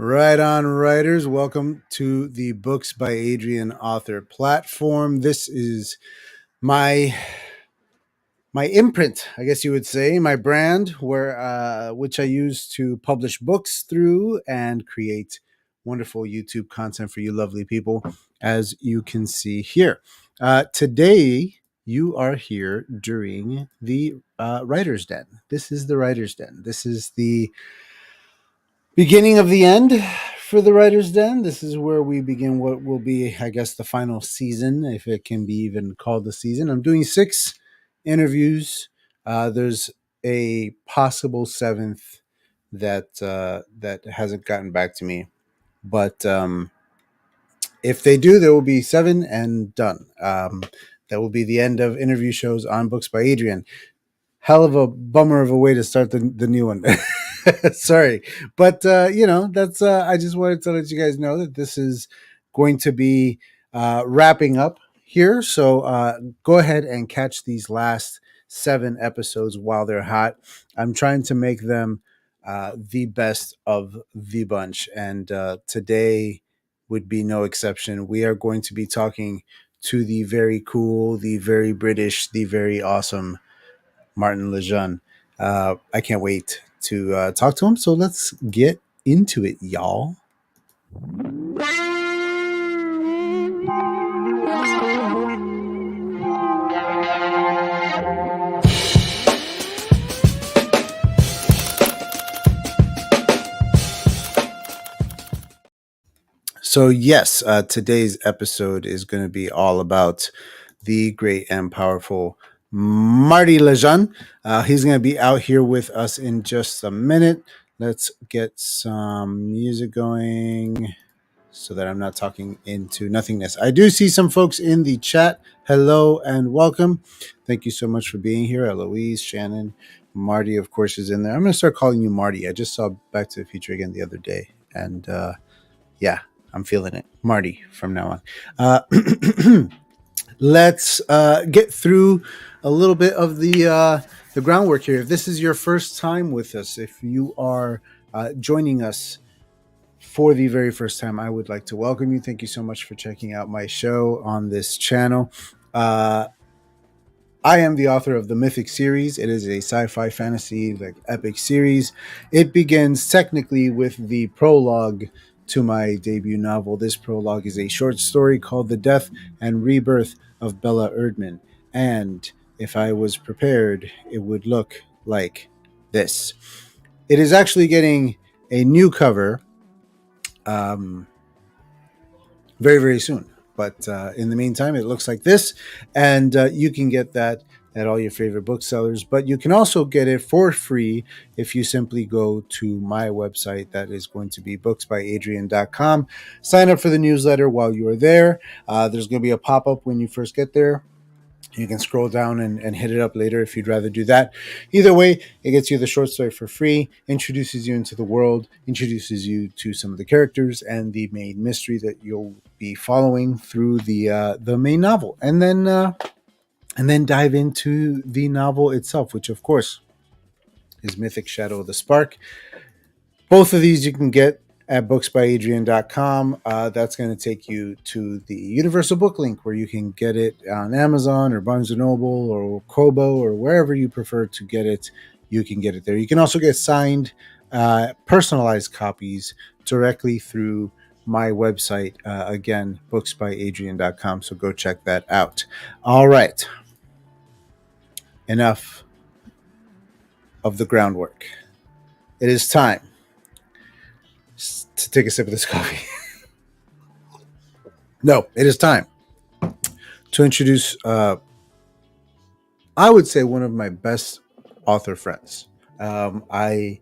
Right on, writers. Welcome to the Books by Adrian author platform. This is my my imprint, I guess you would say, my brand, where which I use to publish books through and create wonderful YouTube content for you, lovely people, as you can see here. Today, you are here during the Writer's Den. This is the Writer's Den. This is the beginning of the end for the Writer's Den. This is where we begin what will be, I guess, the final season, if it can be even called the season. I'm doing 6 interviews. There's a possible 7th that hasn't gotten back to me, but if they do, there will be 7 and done. That will be the end of interview shows on Books by Adrian. Hell of a bummer of a way to start the new one. Sorry, but that's I just wanted to let you guys know that this is going to be wrapping up here. So go ahead and catch these last 7 episodes while they're hot. I'm trying to make them the best of the bunch, and today would be no exception. We are going to be talking to the very cool, the very British, the very awesome Martin Lejeune. I can't wait to talk to him. So let's get into it, y'all. So yes, today's episode is going to be all about the great and powerful Marty Lejeune. He's going to be out here with us in just a minute. Let's get some music going so that I'm not talking into nothingness. I do see some folks in the chat. Hello and welcome. Thank you so much for being here. Eloise, Shannon, Marty, of course, is in there. I'm going to start calling you Marty. I just saw Back to the Future again the other day. And yeah, I'm feeling it. Marty from now on. Let's get through a little bit of the groundwork here. If this is your first time with us, if you are joining us for the very first time, I would like to welcome you. Thank you so much for checking out my show on this channel. I am the author of the MYTHIC series. It is a sci-fi fantasy epic series. It begins technically with the prologue to my debut novel. This prologue is a short story called The Death and Rebirth of Bella Erdman. And if I was prepared, it would look like this. It is actually getting a new cover very, very soon. But in the meantime, it looks like this. And you can get that at all your favorite booksellers. But you can also get it for free if you simply go to my website. That is going to be booksbyadrian.com. Sign up for the newsletter while you are there. There's going to be a pop-up when you first get there. You can scroll down and hit it up later if you'd rather do that. Either way, it gets you the short story for free, introduces you into the world, introduces you to some of the characters and the main mystery that you'll be following through the main novel, and then dive into the novel itself, which of course is Mythic: Shadow of the Spark. Both of these you can get at booksbyadrian.com. That's going to take you to the Universal Book Link, where you can get it on Amazon or Barnes & Noble or Kobo or wherever you prefer to get it. You can get it there. You can also get signed, personalized copies directly through my website. Again, booksbyadrian.com. So go check that out. All right. Enough of the groundwork. It is time to take a sip of this coffee. No, it is time to introduce, I would say, one of my best author friends. I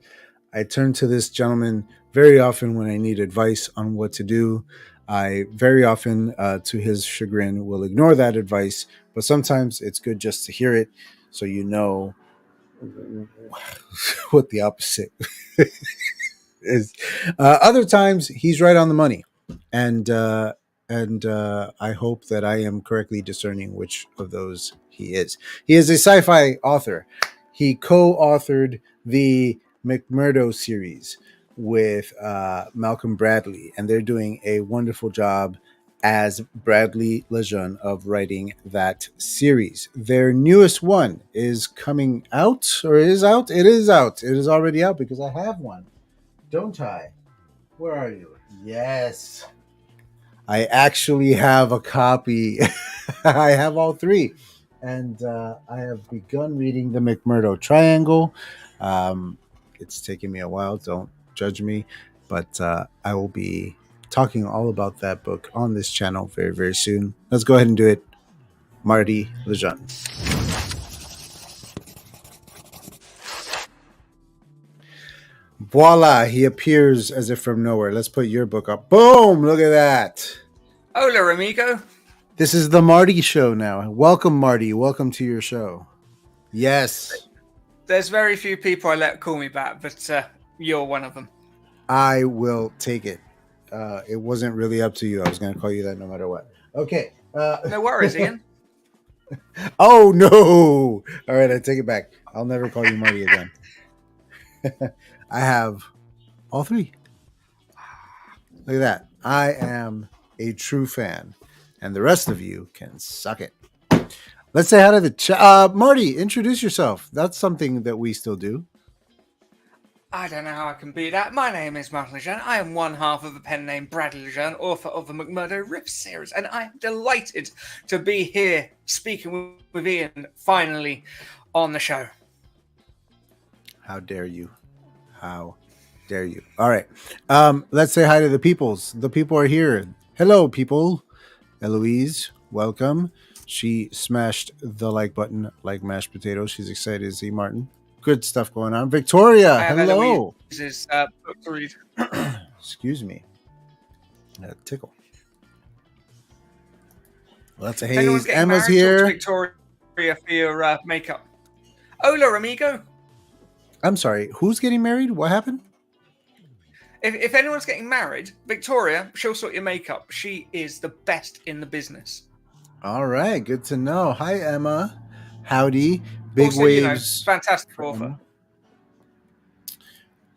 turn to this gentleman very often when I need advice on what to do. I very often, to his chagrin, will ignore that advice, but sometimes it's good just to hear it so you know what the opposite is. Other times he's right on the money, and I hope that I am correctly discerning which of those he is. He is a sci-fi author. He co-authored the McMurdo series, with Malcolm Bradley, and they're doing a wonderful job as Bradley Lejeune of writing that series. Their newest one is coming out, or is out? It is out. It is already out because I have one, don't I? Where are you? Yes. I actually have a copy. I have all three. And I have begun reading the McMurdo Triangle. It's taken me a while. Don't judge me. But I will be talking all about that book on this channel very, very soon. Let's go ahead and do it. Marty Lejeune. Voila, he appears as if from nowhere. Let's put your book up. Boom! Look at that. Hola, amigo. This is the Marty Show now. Welcome, Marty. Welcome to your show. Yes. There's very few people I let call me back, but you're one of them. I will take it. It wasn't really up to you. I was going to call you that no matter what. Okay. No worries, Ian. Oh, no. All right, I take it back. I'll never call you Marty again. I have all three. Look at that. I am a true fan, and the rest of you can suck it. Let's say hi to the chat. Marty, introduce yourself. That's something that we still do. I don't know how I can beat that. My name is Martin Lejeune. I am one half of the pen name Bradley Lejeune, author of the McMurdo Rip series, and I am delighted to be here speaking with Ian finally on the show. How dare you? How dare you? All right. Let's say hi to the peoples. The people are here. Hello, people. Eloise, welcome. She smashed the like button like mashed potatoes. She's excited to see Martin. Good stuff going on. Victoria, hello. Eloise's book to read. Excuse me. Tickle. Lots of haze. Emma's here. Victoria for your makeup. Hola, amigo. I'm sorry. Who's getting married? What happened? If anyone's getting married, Victoria, she'll sort your makeup. She is the best in the business. All right. Good to know. Hi, Emma. Howdy. Big also, waves. Fantastic author. Emma.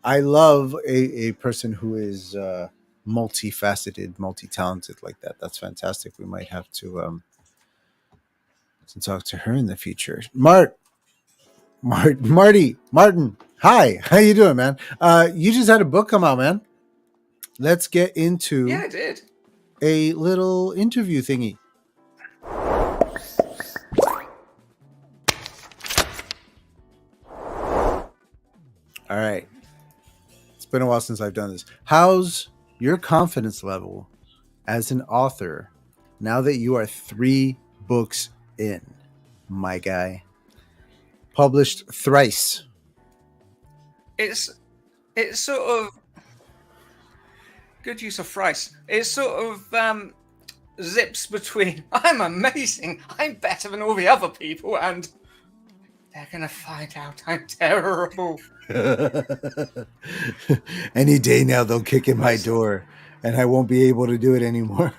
I love a person who is multifaceted, multi-talented like that. That's fantastic. We might have to talk to her in the future. Martin. Hi, how you doing, man? You just had a book come out, man. Let's get into I did a little interview thingy. All right. It's been a while since I've done this. How's your confidence level as an author now that you are 3 books in, my guy? Published thrice. It's sort of good use of thrice. It's sort of zips between I'm amazing, I'm better than all the other people, and they're gonna find out I'm terrible. Any day now they'll kick in my door and I won't be able to do it anymore.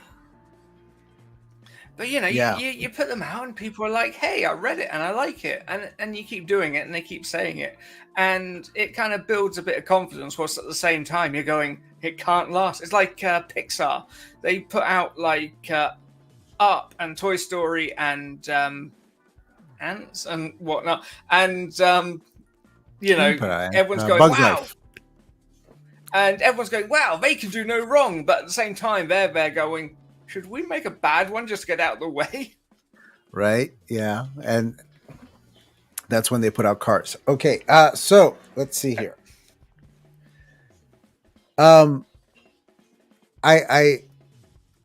But you put them out and people are like, hey, I read it and I like it, and you keep doing it and they keep saying it, and it kind of builds a bit of confidence, whilst at the same time you're going, it can't last. It's like Pixar. They put out like Up and Toy Story and Ants and whatnot, and everyone's going, Bug's wow. Life. And everyone's going, wow, they can do no wrong. But at the same time, they're going, should we make a bad one just to get out of the way? Right. Yeah. And that's when they put out Cars. Okay. So let's see here.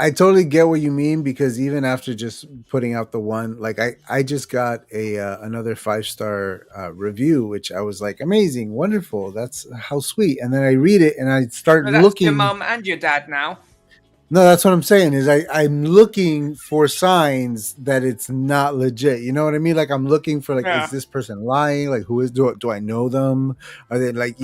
I totally get what you mean, because even after just putting out the one, like I just got another 5-star review, which I was like, amazing, wonderful. That's how sweet. And then I read it and I start looking. Your mum and your dad now. No, that's what I'm saying is I'm looking for signs that it's not legit. You know what I mean? Like I'm looking for is this person lying? Like who is, do I know them? Are they like,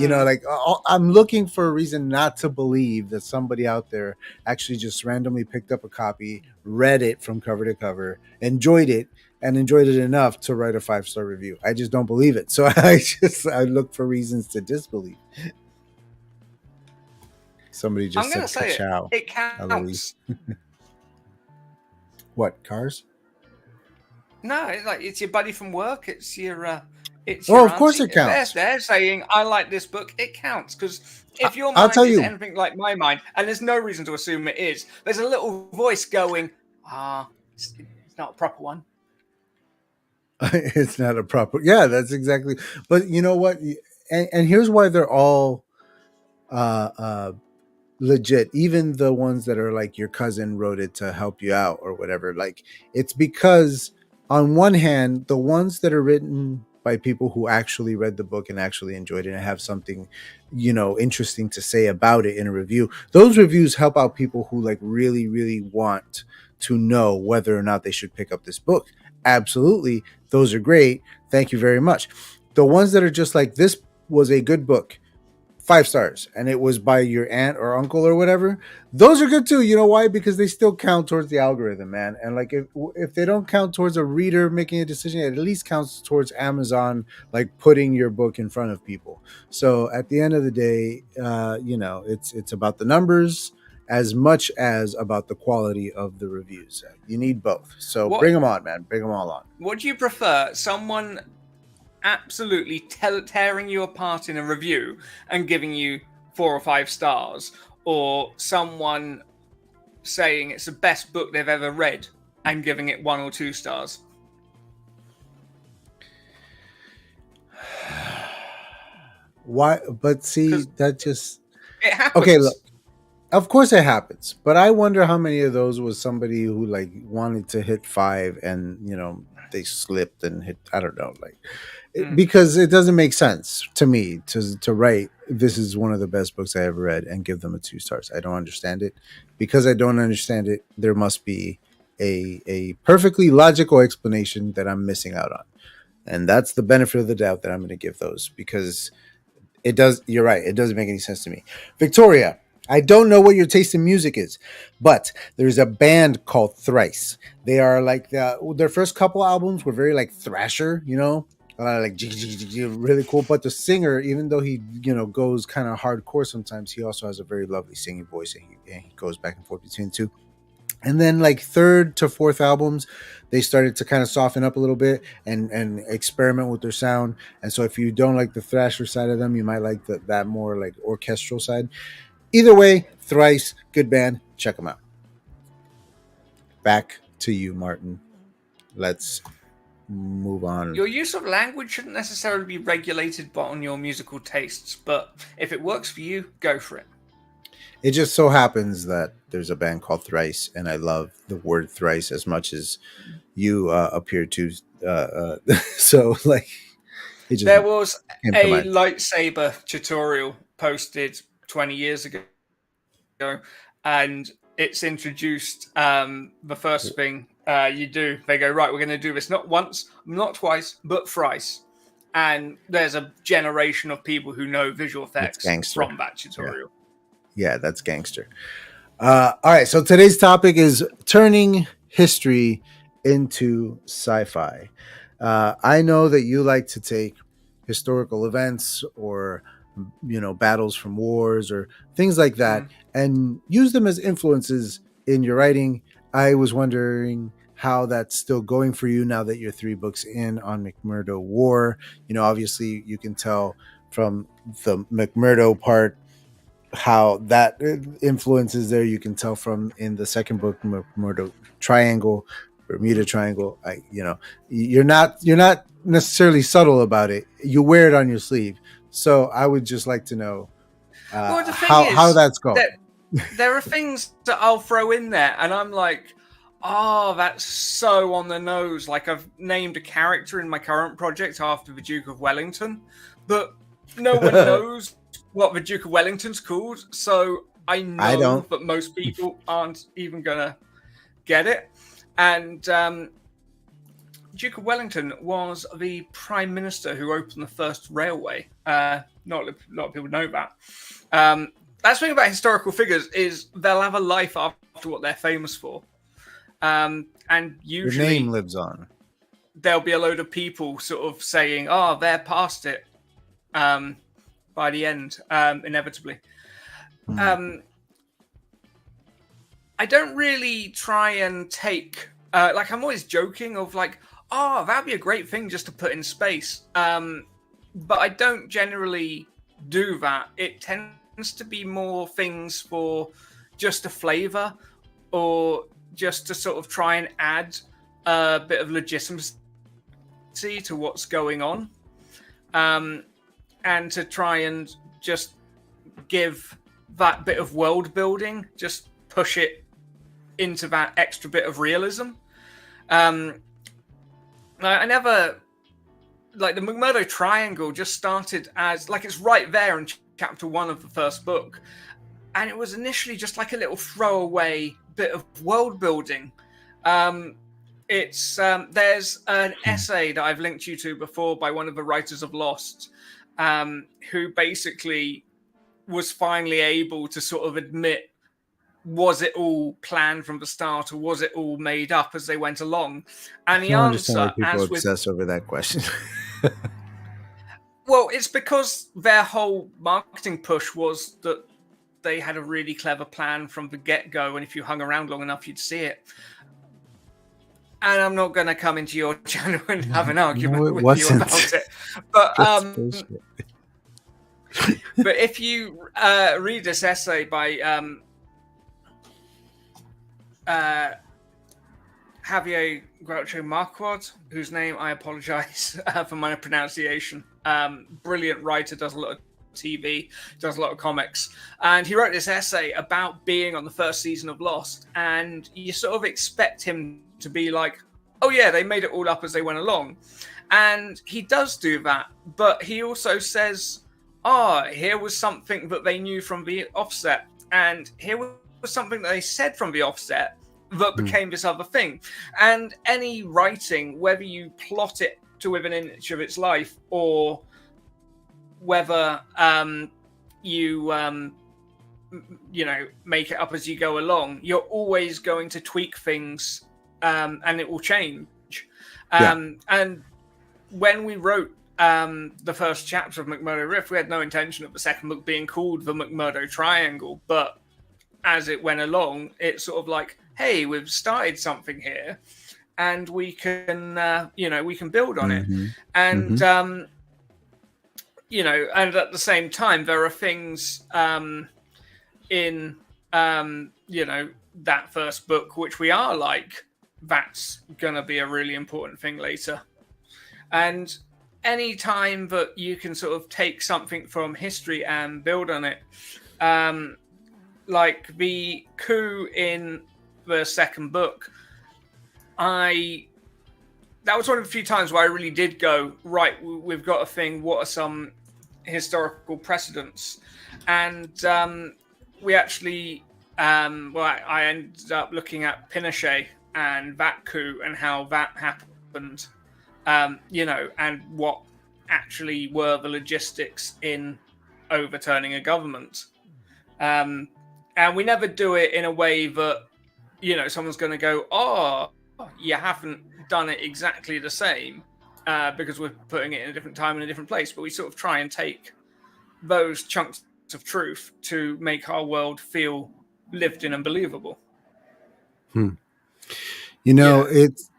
I'm looking for a reason not to believe that somebody out there actually just randomly picked up a copy, read it from cover to cover, enjoyed it enough to write a 5-star review. I just don't believe it. So I look for reasons to disbelieve. Somebody I'm just gonna said say it. ka-chow, It Eloise. counts. What, cars? No, it's your buddy from work. It's Oh, your of course auntie. it If they're counts. they're saying I like this book, it counts because if your I'll tell mind is you. anything like my mind, and there's no reason to assume it is, there's a little voice going, it's not a proper one. It's not a proper. Yeah, that's exactly. But you know what? And here's why they're all uh, uh, legit. Even the ones that are like your cousin wrote it to help you out or whatever. Like it's because on one hand, the ones that are written by people who actually read the book and actually enjoyed it and have something, interesting to say about it in a review. Those reviews help out people who like really, really want to know whether or not they should pick up this book. Absolutely. Those are great. Thank you very much. The ones that are just like, this was a good book, 5 stars, and it was by your aunt or uncle or whatever, those are good too. You know why? Because they still count towards the algorithm, man. And like if they don't count towards a reader making a decision, it at least counts towards Amazon like putting your book in front of people. So at the end of the day, it's about the numbers as much as about the quality of the reviews. You need both. So What bring them on, man. Bring them all on. What do you prefer? Someone absolutely tearing you apart in a review and giving you 4 or 5 stars, or someone saying it's the best book they've ever read and giving it 1 or 2 stars? Why? But see, Because that just it okay. Look, happens. of course it happens, but I wonder how many of those was somebody who like wanted to hit 5 and they slipped and hit. I don't know, like because it doesn't make sense to me to write this is one of the best books I ever read and give them a 2 stars. I don't understand it. Because I don't understand it, there must be a perfectly logical explanation that I'm missing out on, and that's the benefit of the doubt that I'm going to give those because it does. You're right. It doesn't make any sense to me. Victoria, I don't know what your taste in music is, but there's a band called Thrice. They are like their first couple albums were very like thrasher, like really cool. But the singer, even though he goes kind of hardcore sometimes, he also has a very lovely singing voice, and he goes back and forth between the two. And then like third to fourth albums, they started to kind of soften up a little bit and experiment with their sound. And so if you don't like the thrasher side of them, you might like that more like orchestral side. Either way, Thrice, good band. Check them out. Back to you, Martin. Let's move on. Your use of language shouldn't necessarily be regulated on your musical tastes, but if it works for you, go for it. It just so happens that there's a band called Thrice, and I love the word thrice as much as you appear to. So, like, it just There was came to a mind. lightsaber tutorial posted 20 years ago, and it's introduced the first thing you do. They go, right, we're going to do this not once, not twice, but thrice. And there's a generation of people who know visual That's effects gangster. from that tutorial. Yeah, that's gangster. All right, so today's topic is turning history into sci-fi. I know that you like to take historical events or battles from wars or things like that and use them as influences in your writing. I was wondering how that's still going for you now that you're 3 books in on McMurdo War. Obviously you can tell from the McMurdo part how that influences there. You can tell from in the second book, McMurdo Triangle, Bermuda Triangle. You're not necessarily subtle about it. You wear it on your sleeve. So I would just like to know Well, the thing how is that's going. that there are things that I'll throw in there, and I'm like, oh, that's so on the nose. Like, I've named a character in my current project after the Duke of Wellington, but no one knows what the Duke of Wellington's called, so I know that most people aren't even gonna get it. And Duke of Wellington was the Prime Minister who opened the first railway. Not a lot of people know that. That's the thing about historical figures is they'll have a life after what they're famous for. And usually your name lives on. There'll be a load of people sort of saying, oh, they're past it by the end, inevitably. I don't really try and take like, I'm always joking of like, oh, that'd be a great thing just to put in space. But I don't generally do that. It tends to be more things for just a flavor, or just to sort of try and add a bit of legitimacy to what's going on, and to try and just give that bit of world building, just push it into that extra bit of realism. I never, like, the McMurdo Triangle just started as like, it's right there in chapter 1 of the first book, and it was initially just like a little throwaway bit of world building. There's an essay that I've linked you to before by one of the writers of Lost, who basically was finally able to sort of admit, was it all planned from the start, or was it all made up as they went along? And the I don't understand why answer, people as with, obsess over that question. well, it's because their whole marketing push was that they had a really clever plan from the get-go, and if you hung around long enough, you'd see it. And I'm not going to come into your channel and have an argument with you about it. But but if you read this essay by Javier Groucho Marquardt, whose name I apologize for my pronunciation. Brilliant writer, does a lot of TV, does a lot of comics. And he wrote this essay about being on the first season of Lost. And you sort of expect him to be like, oh yeah, they made it all up as they went along. And he does do that. But he also says, here was something that they knew from the offset. And here was something that they said from the offset that became this other thing. And any writing, whether you plot it to within an inch of its life, or whether you make it up as you go along, you're always going to tweak things, and it will change. And when we wrote the first chapter of McMurdo Rift, we had no intention of the second book being called the McMurdo Triangle, but as it went along, it's sort of like, hey, we've started something here, and we can build on it. And and at the same time, there are things in that first book which we are like, that's gonna be a really important thing later. And any time that you can sort of take something from history and build on it, like the coup in the second book, that was one of the few times where I really did go, right, we've got a thing, what are some historical precedents? And we actually, I ended up looking at Pinochet and that coup and how that happened, and what actually were the logistics in overturning a government. And we never do it in a way that, someone's going to go, oh, you haven't done it exactly the same, because we're putting it in a different time and a different place. But we sort of try and take those chunks of truth to make our world feel lived in and believable. It's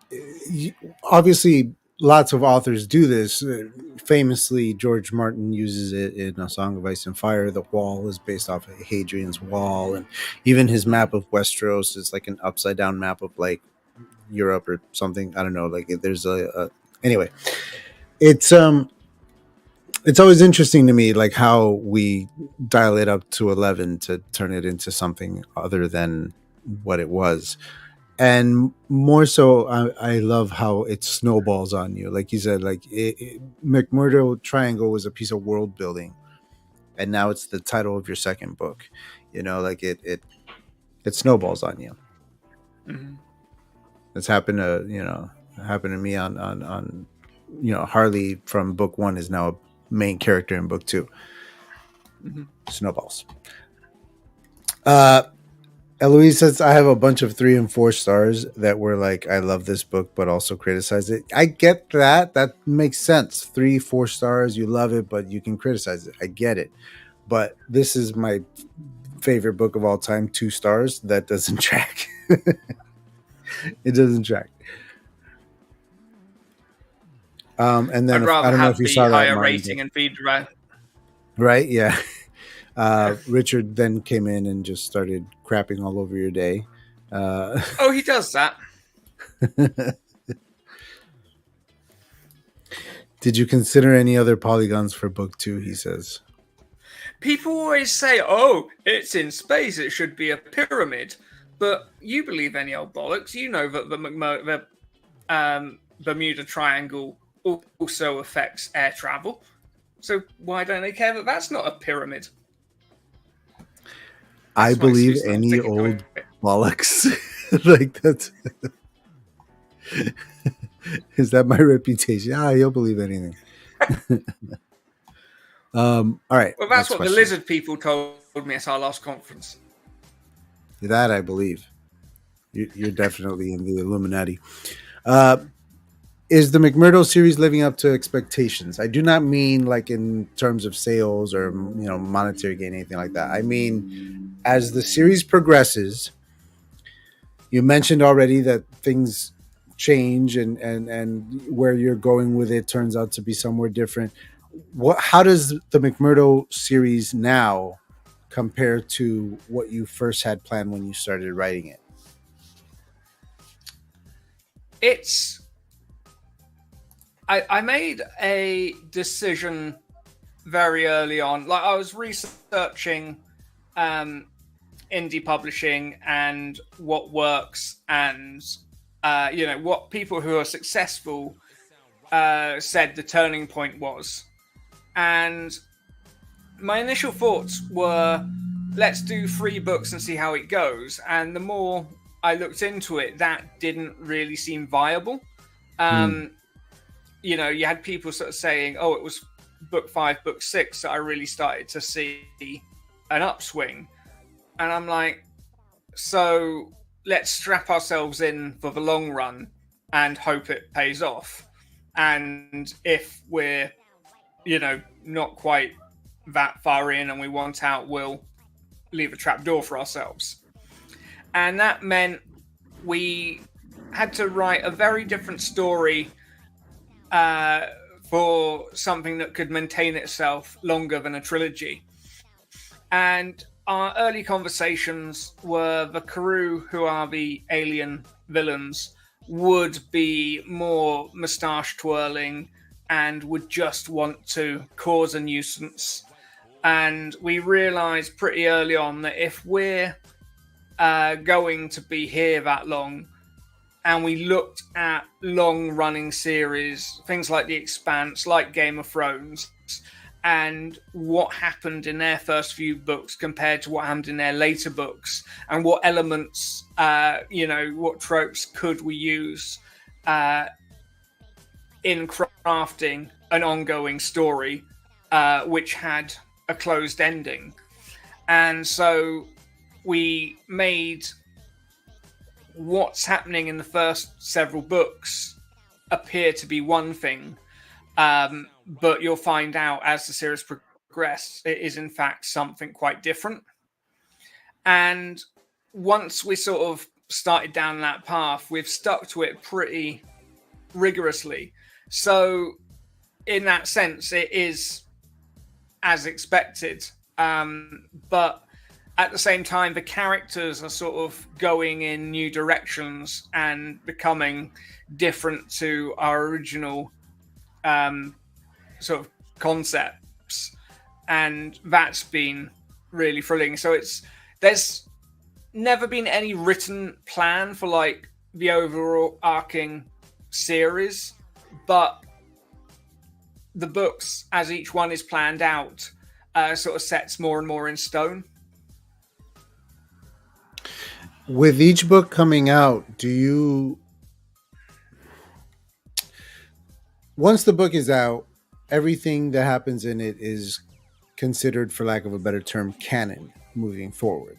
obviously lots of authors do this. Famously, George Martin uses it in A Song of Ice and Fire. The wall is based off of Hadrian's Wall, and even his map of Westeros is like an upside down map of like Europe or something. I don't know. Like there's anyway. It's always interesting to me, like how we dial it up to 11 to turn it into something other than what it was. And more so, I love how it snowballs on you. Like you said, like McMurdo Triangle was a piece of world building, and now it's the title of your second book. Like it snowballs on you. It's happened to me on Harley from book 1 is now a main character in book 2. Snowballs. Eloise says, I have a bunch of 3 and 4 stars that were like, I love this book, but also criticize it. I get that. That makes sense. 3, 4 stars, you love it, but you can criticize it. I get it. But this is my favorite book of all time, 2 stars. That doesn't track. It doesn't track. And then I'd rather I don't know have if you the saw that, higher Martin, but rating and be direct. right? Yeah. Richard then came in and just started crapping all over your day. Oh, he does that. Did you consider any other polygons for book 2? He says. People always say, "Oh, it's in space; it should be a pyramid." But you believe any old bollocks? You know that the Bermuda Triangle also affects air travel. So why don't they care that that's not a pyramid? I That's my believe excuse. I'm any sticking to old it. bollocks. Like that's is that my reputation? You'll believe anything. All right, Well, that's next what the question. lizard people told me at our last conference. That I believe. You're definitely in the Illuminati. Uh, is the McMurdo series living up to expectations? I do not mean like in terms of sales or monetary gain, anything like that. I mean, as the series progresses, you mentioned already that things change and where you're going with it turns out to be somewhere different. How does the McMurdo series now compare to what you first had planned when you started writing it? It's I made a decision very early on. Like I was researching indie publishing and what works, and what people who are successful said the turning point was. And my initial thoughts were, let's do 3 books and see how it goes. And the more I looked into it, that didn't really seem viable. You had people sort of saying, oh, it was book 5, book 6 that I really started to see an upswing. And I'm like, so let's strap ourselves in for the long run and hope it pays off. And if we're, not quite that far in and we want out, we'll leave a trapdoor for ourselves. And that meant we had to write a very different story for something that could maintain itself longer than a trilogy. And our early conversations were the Karoo, who are the alien villains, would be more moustache twirling and would just want to cause a nuisance. And we realized pretty early on that if we're going to be here that long, and we looked at long-running series, things like The Expanse, like Game of Thrones, and what happened in their first few books compared to what happened in their later books, and what elements, what tropes could we use in crafting an ongoing story which had a closed ending. And so we made what's happening in the first several books appear to be one thing, but you'll find out as the series progresses, it is in fact something quite different. And once we sort of started down that path, we've stuck to it pretty rigorously. So in that sense, it is as expected. But at the same time, the characters are sort of going in new directions and becoming different to our original sort of concepts. And that's been really thrilling. So there's never been any written plan for like the overall arcing series, but the books, as each one is planned out, sort of sets more and more in stone. With each book coming out, do you, once the book is out, everything that happens in it is considered, for lack of a better term, canon moving forward.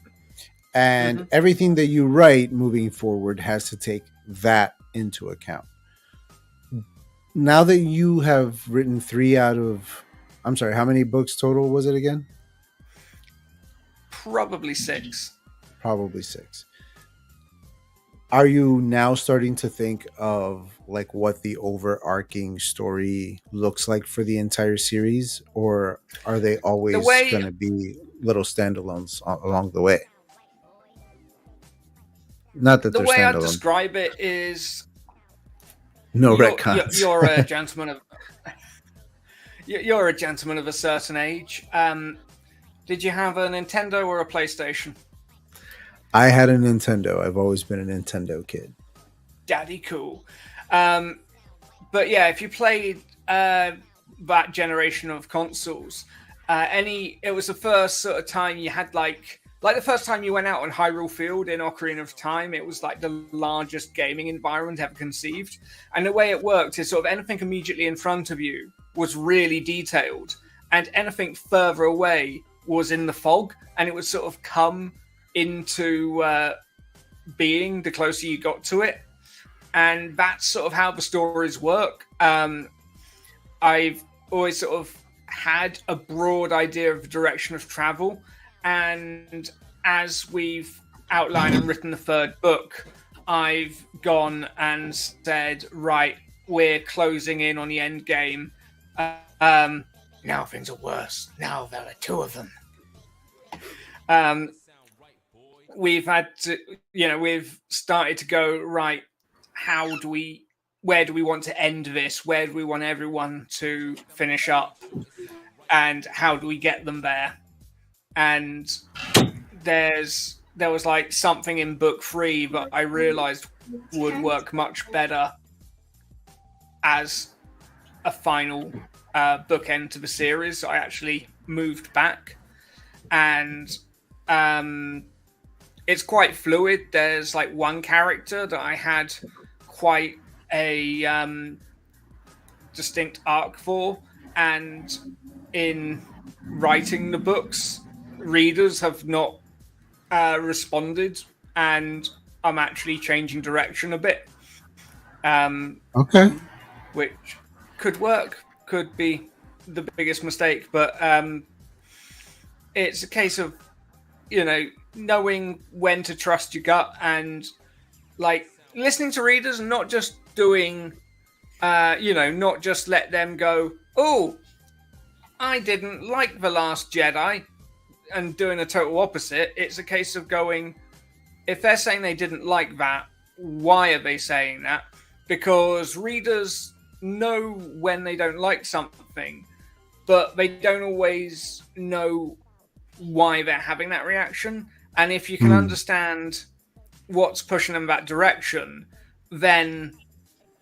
And everything that you write moving forward has to take that into account. Now that you have written 3 out of, I'm sorry, how many books total was it again? probably 6. Probably 6. Are you now starting to think of like what the overarching story looks like for the entire series, or are they The always way going to be little standalones along the way? Not that the they're way I standalone. describe it is No retcons. you're a gentleman of you're a gentleman of a certain age. Did you have a Nintendo or a PlayStation? I had a Nintendo. I've always been a Nintendo kid. Daddy cool. Um, but yeah, if you played that generation of consoles, it was the first sort of time you had like the first time you went out on Hyrule Field in Ocarina of Time. It was like the largest gaming environment ever conceived, and the way it worked is sort of anything immediately in front of you was really detailed, and anything further away was in the fog, and it would sort of come into being the closer you got to it. And that's sort of how the stories work. I've always sort of had a broad idea of the direction of travel, and as we've outlined and written the third book, I've gone and said, right, we're closing in on the end game. Now things are worse. Now there are 2 of them. We've had to, we've started to go, right, where do we want to end this? Where do we want everyone to finish up? And how do we get them there? And there was like something in book 3 that I realized would work much better as a final bookend to the series. So I actually moved back, and it's quite fluid. There's like one character that I had quite a distinct arc for, and in writing the books, readers have not responded, and I'm actually changing direction a bit. Okay. Which could work, could be the biggest mistake, but it's a case of knowing when to trust your gut and like listening to readers and not just doing not just let them go, oh, I didn't like The Last Jedi, and doing a total opposite. It's a case of going, if they're saying they didn't like that, why are they saying that? Because readers know when they don't like something, but they don't always know why they're having that reaction. And if you can understand what's pushing them that direction, then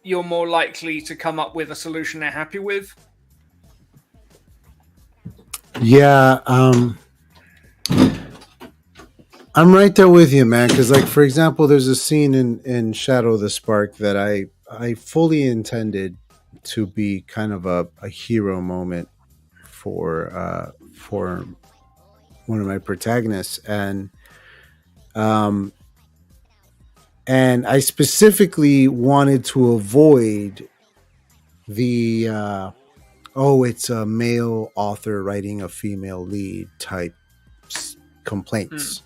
you're more likely to come up with a solution they're happy with. Yeah, I'm right there with you, man. Because, like, for example, there's a scene in Shadow of the Spark that I fully intended to be kind of a hero moment for one of my protagonists, and I specifically wanted to avoid the it's a male author writing a female lead type complaints.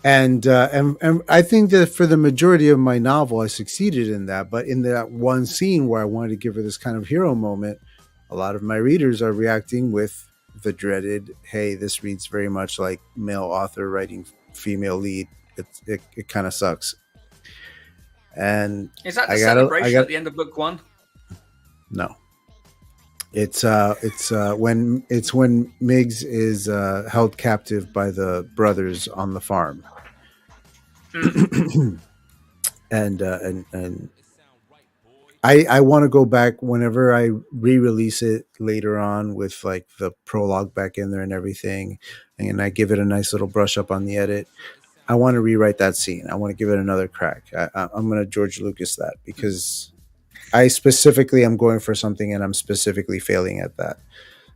And I think that for the majority of my novel, I succeeded in that. But in that one scene where I wanted to give her this kind of hero moment, a lot of my readers are reacting with the dreaded, "Hey, this reads very much like male author writing female lead. It kind of sucks." And is that the celebration at the end of book 1? No. It's when Miggs is held captive by the brothers on the farm. and I want to go back whenever I re-release it later on with like the prologue back in there and everything, and I give it a nice little brush up on the edit. I want to rewrite that scene. I want to give it another crack. I'm going to George Lucas that, because I specifically am going for something and I'm specifically failing at that.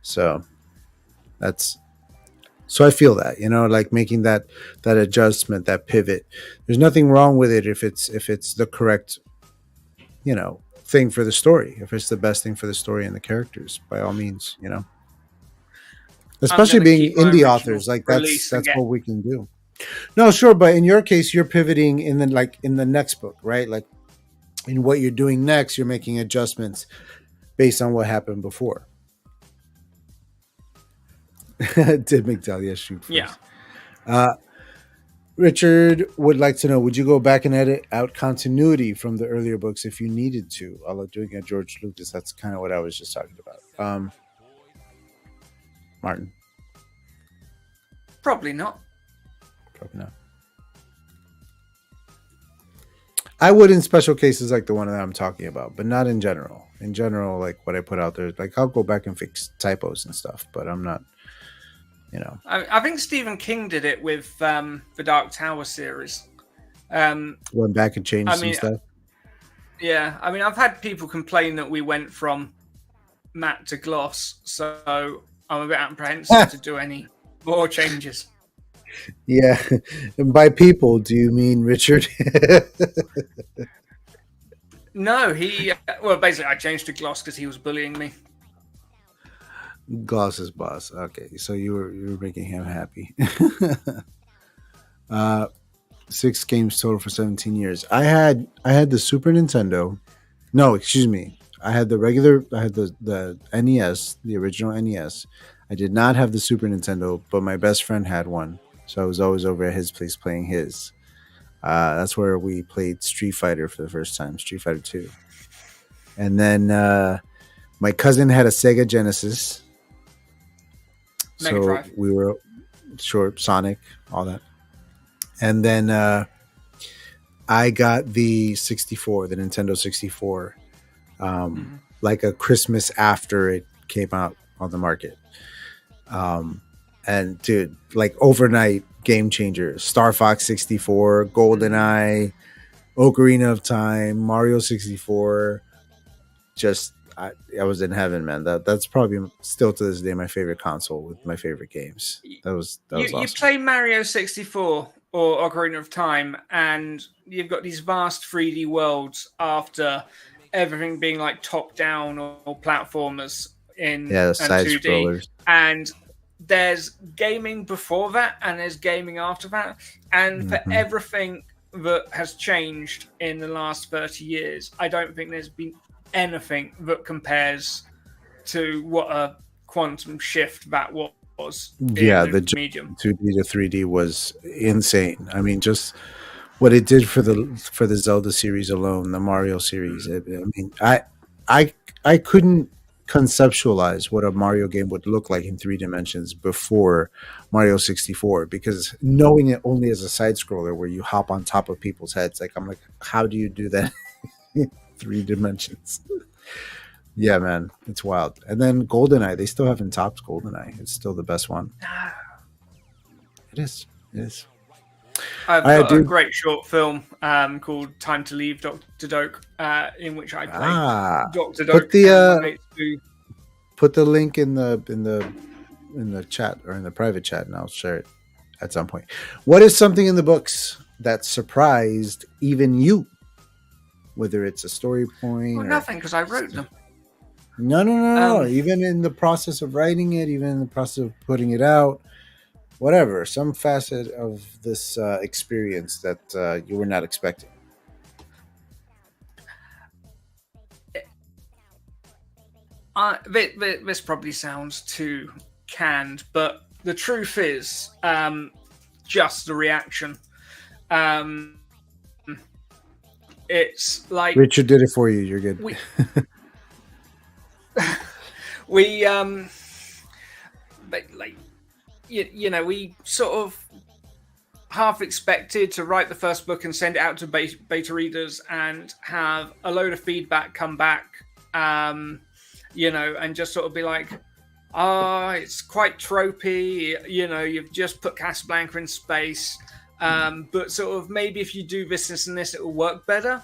So I feel that, like making that adjustment, that pivot. There's nothing wrong with it if it's the correct, thing for the story. If it's the best thing for the story and the characters, by all means. Especially going to being keep my indie original authors, like release and that's get. what we can do. No, sure, but in your case, you're pivoting in the next book, right? Like in what you're doing next, you're making adjustments based on what happened before. Did McDahlia shoot Yeah. first? Richard would like to know: would you go back and edit out continuity from the earlier books if you needed to? I love doing it, George Lucas. That's kind of what I was just talking about. Martin, Probably not. probably not. I would in special cases like the one that I'm talking about, but not in general. In general, like what I put out there, like I'll go back and fix typos and stuff, but I'm not, you know. I think Stephen King did it with the Dark Tower series. Went back and changed I some mean, stuff. yeah. I mean, I've had people complain that we went from matte to gloss, so I'm a bit apprehensive to do any more changes. Yeah. And by people, do you mean Richard? No, well, basically, I changed to gloss because he was bullying me. Gloss's boss. Okay, so you were making him happy. 6 games total for 17 years. I had the Super Nintendo. No, excuse me. I had the NES, the original NES. I did not have the Super Nintendo, but my best friend had one, so I was always over at his place playing his. That's where we played Street Fighter for the first time, Street Fighter 2. And then my cousin had a Sega Genesis. Mega Drive. We were short Sonic, all that. And then I got the 64, the Nintendo 64, like a Christmas after it came out on the market. And dude, like overnight game changer. Star Fox 64, GoldenEye, Ocarina of Time, Mario 64. Just I was in heaven, man. That's probably still to this day my favorite console with my favorite games. That was awesome. You play Mario 64 or Ocarina of Time, and you've got these vast 3D worlds after everything being like top down or platformers in the and side 2D. scrollers. And there's gaming before that, and there's gaming after that, and for everything that has changed in the last 30 years, I don't think there's been anything that compares to what a quantum shift that was. Yeah, the medium 2D to 3D was insane. I mean, just what it did for the Zelda series alone, the Mario series. I mean, I couldn't conceptualize what a Mario game would look like in 3 dimensions before Mario 64, because knowing it only as a side scroller where you hop on top of people's heads, like I'm like, how do you do that in 3 dimensions? Yeah, man, it's wild. And then GoldenEye, they still haven't topped GoldenEye. It's still the best one. It is. I've got a great short film called "Time to Leave, Dr. Doak," in which I play Dr. Doak. Put the link in the chat or in the private chat, and I'll share it at some point. What is something in the books that surprised even you? Whether it's a story point, well, nothing, because I wrote them. No. Even in the process of writing it, even in the process of putting it out, whatever, some facet of this experience that you were not expecting. This probably sounds too canned, but the truth is, just the reaction. It's like Richard did it for you. You're good. We but like we sort of half expected to write the first book and send it out to beta readers and have a load of feedback come back, and just sort of be like, it's quite tropey, you've just put Casablanca in space, but sort of maybe if you do this and this, it will work better.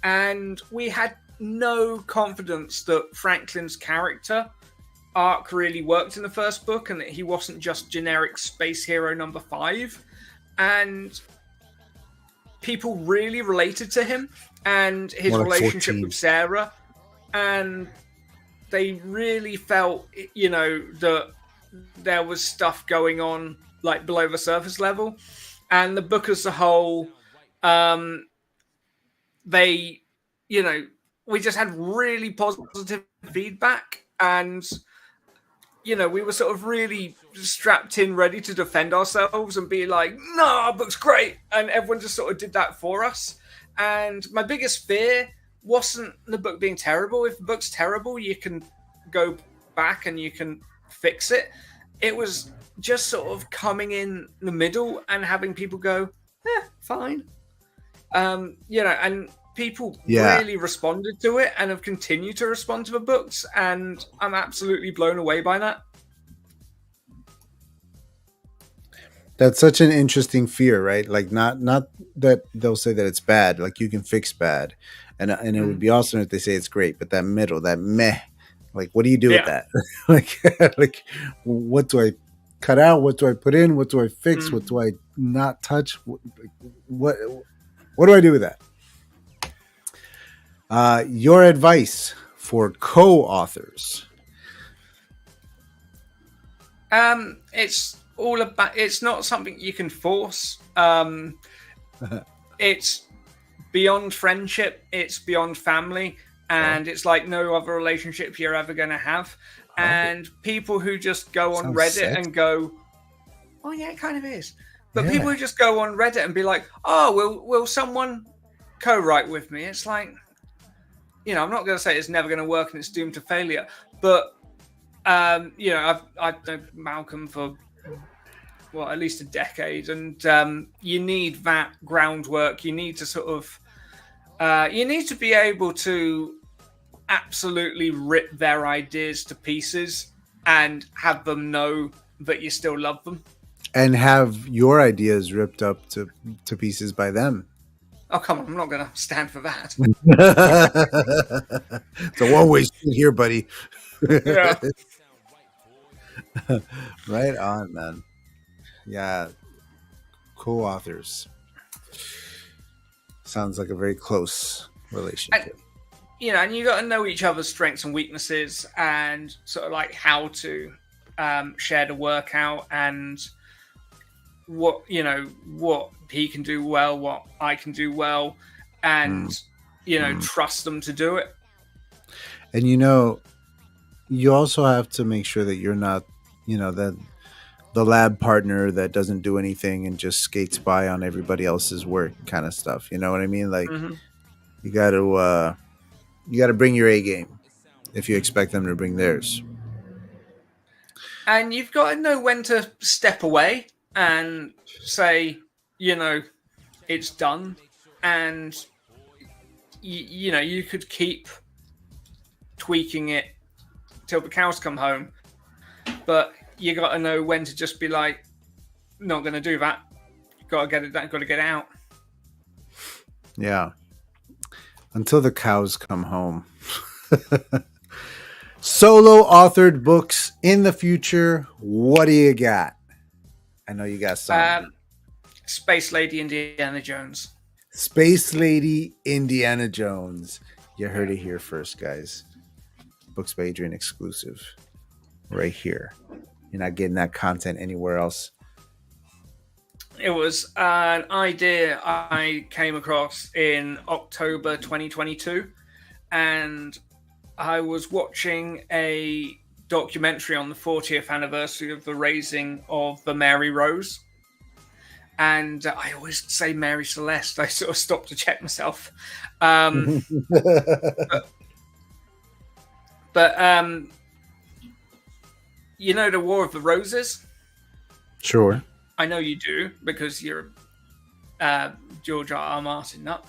And we had no confidence that Franklin's character arc really worked in the first book, and that he wasn't just generic space hero number 5. And people really related to him and his relationship with Sarah, and they really felt, that there was stuff going on like below the surface level, and the book as a whole, they, you know, we just had really positive feedback, and we were sort of really strapped in, ready to defend ourselves and be like, no, our book's great. And everyone just sort of did that for us. And my biggest fear wasn't the book being terrible. If the book's terrible, you can go back and you can fix it. It was just sort of coming in the middle and having people go, fine. And people really responded to it and have continued to respond to the books, and I'm absolutely blown away by that. That's such an interesting fear, right? Like not that they'll say that it's bad, like you can fix bad. And it would be awesome if they say it's great, but that middle, that meh, like what do you do with that? like what do I cut out? What do I put in? What do I fix? What do I not touch? What do I do with that? Your advice for co-authors? It's all about. It's not something you can force. It's beyond friendship. It's beyond family, and it's like no other relationship you're ever going to have. And people who just go on Reddit and go, "Oh yeah, it kind of is," but people who just go on Reddit and be like, "Oh, will someone co-write with me?" It's like, I'm not going to say it's never going to work and it's doomed to failure, but I've known Malcolm for at least a decade, and you need that groundwork. You need to sort of, you need to be able to absolutely rip their ideas to pieces and have them know that you still love them, and have your ideas ripped up to pieces by them. Oh, come on. I'm not going to stand for that. It's a one-way street here, buddy. Yeah. Right on, man. Yeah. Co-authors. Sounds like a very close relationship. And you got to know each other's strengths and weaknesses and sort of like how to share the work out and what he can do well, what I can do well, and trust them to do it. And you also have to make sure that you're not that the lab partner that doesn't do anything and just skates by on everybody else's work kind of stuff. You know what I mean? Like you got to bring your A game if you expect them to bring theirs. And you've got to know when to step away and say, it's done. And, you could keep tweaking it till the cows come home. But you got to know when to just be like, not going to do that. Got to get it done. Got to get it out. Yeah. Until the cows come home. Solo authored books in the future. What do you got? I know you got some. Space Lady Indiana Jones. Space Lady Indiana Jones. You heard it here first, guys. Books by Adrian exclusive. Right here. You're not getting that content anywhere else. It was an idea I came across in October 2022. And I was watching a documentary on the 40th anniversary of the raising of the Mary Rose. And I always say Mary Celeste. I sort of stopped to check myself. But the War of the Roses? Sure. I know you do because you're George R.R. Martin nut.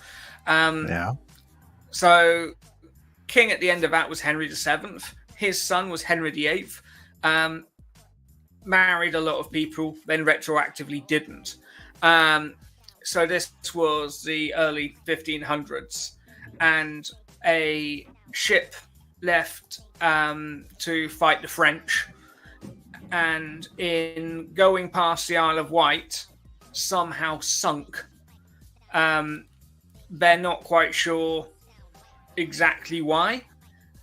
Yeah. So King at the end of that was Henry VII. His son was Henry VIII. Married a lot of people, then retroactively didn't. So this was the early 1500s, and a ship left to fight the French, and in going past the Isle of Wight, somehow sunk. They're not quite sure exactly why,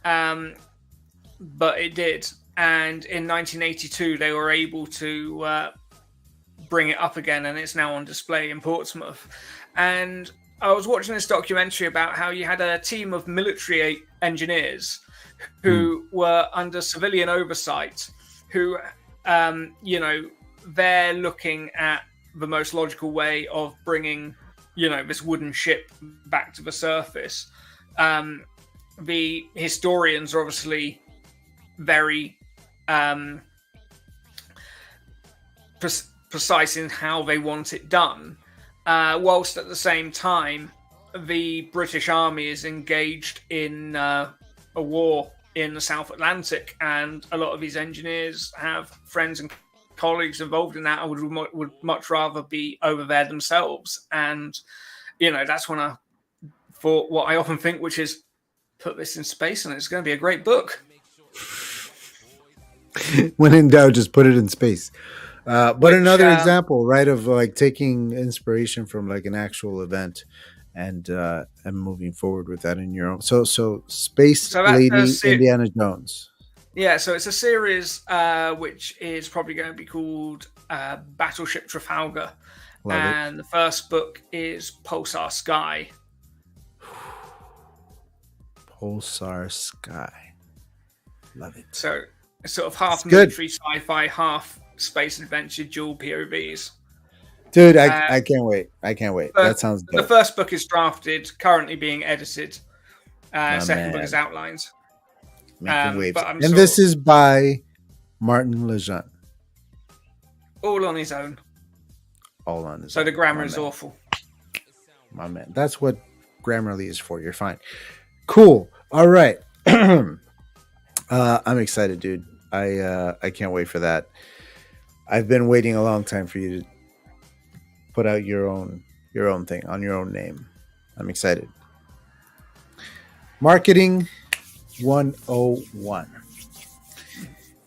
but it did. and in 1982 they were able to bring it up again, and it's now on display in Portsmouth. And I was watching this documentary about how you had a team of military engineers who were under civilian oversight, who, they're looking at the most logical way of bringing, this wooden ship back to the surface. The historians are obviously very precise in how they want it done, whilst at the same time the British Army is engaged in a war in the South Atlantic, and a lot of these engineers have friends and colleagues involved in that and would much rather be over there themselves. And that's when I thought what I often think, which is, put this in space and it's going to be a great book. When in doubt, just put it in space. But another example, right, of like taking inspiration from like an actual event and moving forward with that in your own. So Space Lady Indiana Jones. Yeah, so it's a series which is probably going to be called Battleship Trafalgar. And the first book is Pulsar Sky. Pulsar Sky. Love it. So it's sort of half military sci-fi, half space adventure, dual POVs. Dude, I can't wait. That sounds dope. The first book is drafted, currently being edited. Second book is outlined. Making waves. And this is by Martin Lejeune. All on his own. All on his own. So the grammar is awful. My man. That's what Grammarly is for. You're fine. Cool. All right. I'm excited, dude. I can't wait for that. I've been waiting a long time for you to put out your own thing on your own name. I'm excited. Marketing 101.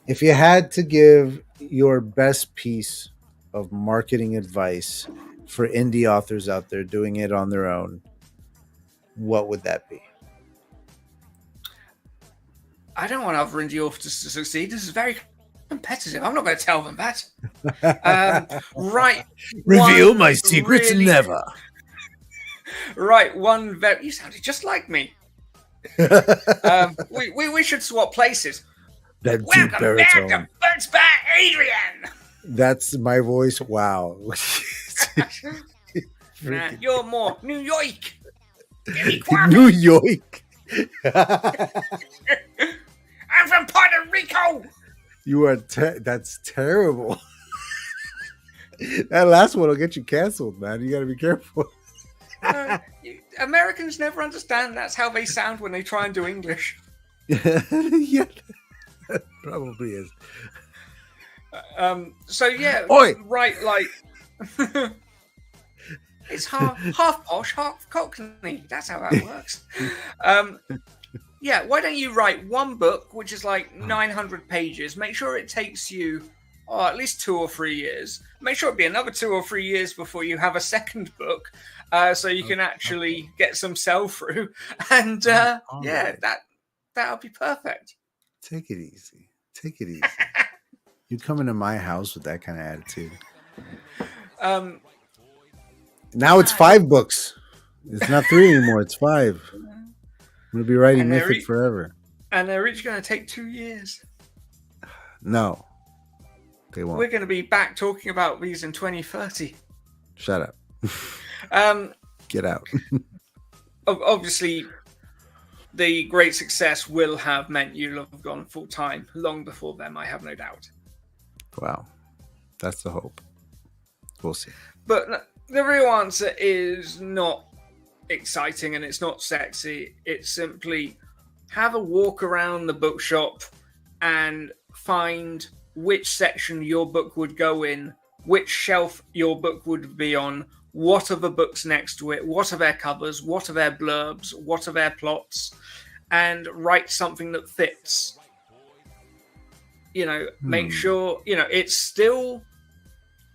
If you had to give your best piece of marketing advice for indie authors out there doing it on their own, what would that be? I don't want other indie authors to succeed. This is very competitive. I'm not going to tell them that. Right. Reveal my secrets never. Right. You sounded just like me. We should swap places. That Welcome back to Books by Adrian. That's my voice. Wow. You're more New York. New York. I'm from Puerto Rico. You are. That's terrible. That last one will get you canceled, man. You got to be careful. Americans never understand that's how they sound when they try and do English. Yeah, that probably is. So yeah, Oi! Right, like it's half posh, half cockney. That's how that works. Yeah, why don't you write one book, which is like 900 pages? Make sure it takes you at least 2 or 3 years. Make sure it'll be another 2 or 3 years before you have a second book, so you can actually get some sell through. And that'll be perfect. Take it easy. You come into my house with that kind of attitude. Now it's 5 books. It's not 3 anymore. It's 5. I'm going to be writing Mythic forever. And they're each going to take 2 years. No. They won't. We're going to be back talking about these in 2030. Shut up. Get out. Obviously, the great success will have meant you'll have gone full time long before them, I have no doubt. Wow. That's the hope. We'll see. But the real answer is not exciting and it's not sexy. It's simply have a walk around the bookshop and find which section your book would go in, which shelf your book would be on, what are the books next to it, what are their covers, what are their blurbs, what are their plots, and write something that fits. Make sure, it's still